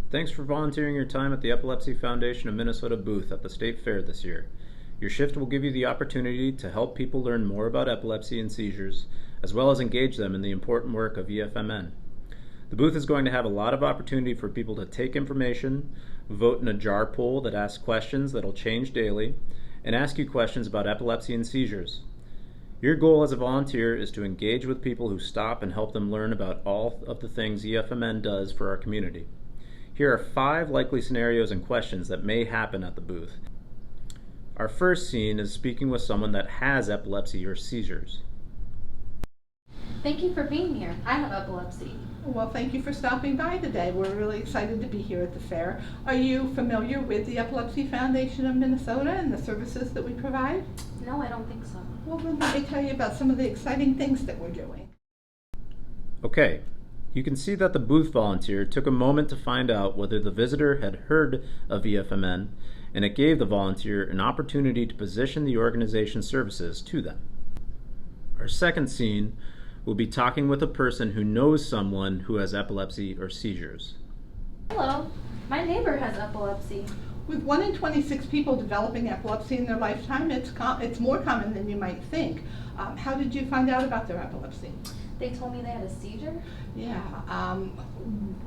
Thanks for volunteering your time at the Epilepsy Foundation of Minnesota booth at the State Fair this year. Your shift will give you the opportunity to help people learn more about epilepsy and seizures, as well as engage them in the important work of EFMN. The booth is going to have a lot of opportunity for people to take information, vote in a jar poll that asks questions that'll change daily, and ask you questions about epilepsy and seizures. Your goal as a volunteer is to engage with people who stop and help them learn about all of the things EFMN does for our community. Here are 5 likely scenarios and questions that may happen at the booth. Our first scene is speaking with someone that has epilepsy or seizures. Thank you for being here. I have epilepsy. Well, thank you for stopping by today. We're really excited to be here at the fair. Are you familiar with the Epilepsy Foundation of Minnesota and the services that we provide? No, I don't think so. Well, then let me tell you about some of the exciting things that we're doing. Okay, you can see that the booth volunteer took a moment to find out whether the visitor had heard of EFMN, and it gave the volunteer an opportunity to position the organization's services to them. Our second scene will be talking with a person who knows someone who has epilepsy or seizures. Hello, my neighbor has epilepsy. With 1 in 26 people developing epilepsy in their lifetime, it's more common than you might think. How did you find out about their epilepsy? They told me they had a seizure. Yeah,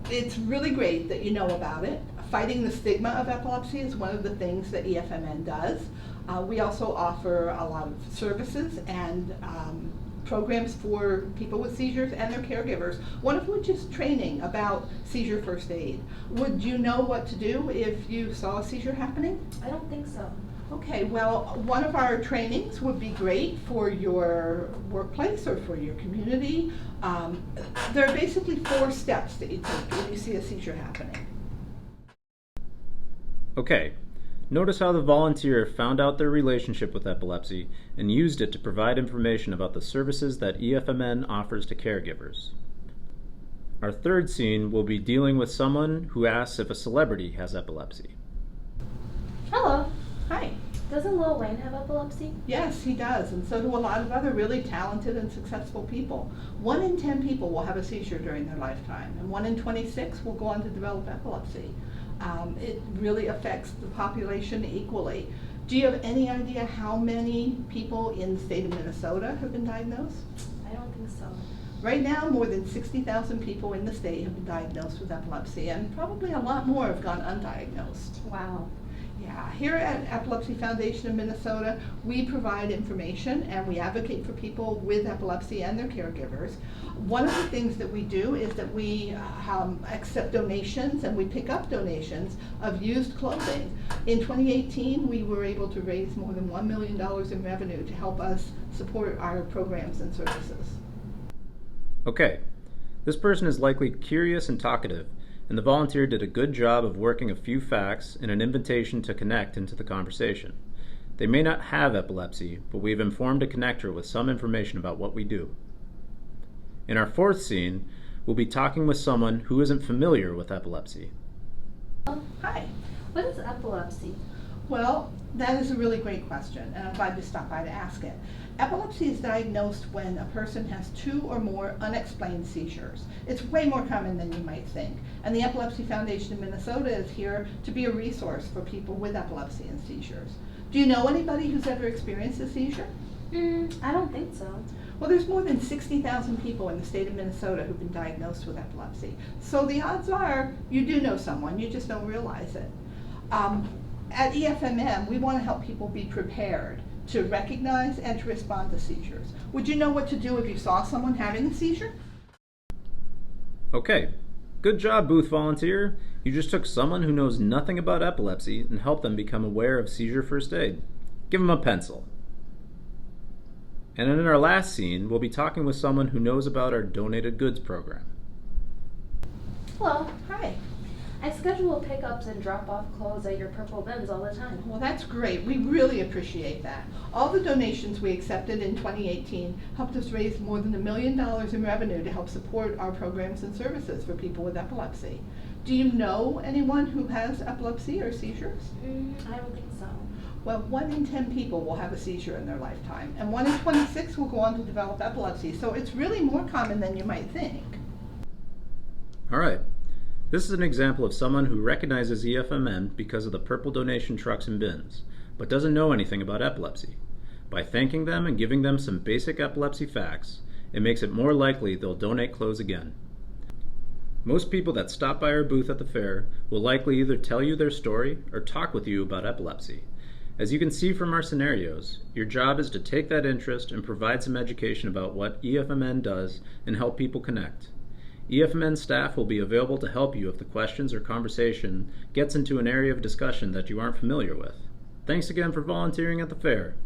it's really great that you know about it. Fighting the stigma of epilepsy is one of the things that EFMN does. We also offer a lot of services and programs for people with seizures and their caregivers, one of which is training about seizure first aid. Would you know what to do if you saw a seizure happening? I don't think so. Okay, well, one of our trainings would be great for your workplace or for your community. There are basically 4 steps that you take when you see a seizure happening. Okay, notice how the volunteer found out their relationship with epilepsy and used it to provide information about the services that EFMN offers to caregivers. Our third scene will be dealing with someone who asks if a celebrity has epilepsy. Hello. Hi. Doesn't Lil Wayne have epilepsy? Yes, he does, and so do a lot of other really talented and successful people. 1 in 10 people will have a seizure during their lifetime, and 1 in 26 will go on to develop epilepsy. It really affects the population equally. Do you have any idea how many people in the state of Minnesota have been diagnosed? I don't think so. Right now, more than 60,000 people in the state have been diagnosed with epilepsy, and probably a lot more have gone undiagnosed. Wow. Yeah, here at Epilepsy Foundation of Minnesota, we provide information and we advocate for people with epilepsy and their caregivers. One of the things that we do is that we accept donations and we pick up donations of used clothing. In 2018, we were able to raise more than $1 million in revenue to help us support our programs and services. Okay, this person is likely curious and talkative, and the volunteer did a good job of working a few facts and an invitation to connect into the conversation. They may not have epilepsy, but we've informed a connector with some information about what we do. In our fourth scene, we'll be talking with someone who isn't familiar with epilepsy. Hi. What is epilepsy? Well, that is a really great question, and I'm glad you stopped by to ask it. Epilepsy is diagnosed when a person has 2 or more unexplained seizures. It's way more common than you might think, and the Epilepsy Foundation of Minnesota is here to be a resource for people with epilepsy and seizures. Do you know anybody who's ever experienced a seizure? I don't think so. Well, there's more than 60,000 people in the state of Minnesota who've been diagnosed with epilepsy. So the odds are you do know someone, you just don't realize it. At EFMM, we want to help people be prepared to recognize and to respond to seizures. Would you know what to do if you saw someone having a seizure? Okay, good job, booth volunteer. You just took someone who knows nothing about epilepsy and helped them become aware of seizure first aid. Give them a pencil. And in our last scene, we'll be talking with someone who knows about our donated goods program. Hello. Hi. I schedule pickups and drop-off clothes at your purple bins all the time. Well, that's great. We really appreciate that. All the donations we accepted in 2018 helped us raise more than $1 million in revenue to help support our programs and services for people with epilepsy. Do you know anyone who has epilepsy or seizures? I don't think so. Well, 1 in 10 people will have a seizure in their lifetime, and 1 in 26 will go on to develop epilepsy, so it's really more common than you might think. All right. This is an example of someone who recognizes EFMN because of the purple donation trucks and bins, but doesn't know anything about epilepsy. By thanking them and giving them some basic epilepsy facts, it makes it more likely they'll donate clothes again. Most people that stop by our booth at the fair will likely either tell you their story or talk with you about epilepsy. As you can see from our scenarios, your job is to take that interest and provide some education about what EFMN does and help people connect. EFMN staff will be available to help you if the questions or conversation gets into an area of discussion that you aren't familiar with. Thanks again for volunteering at the fair.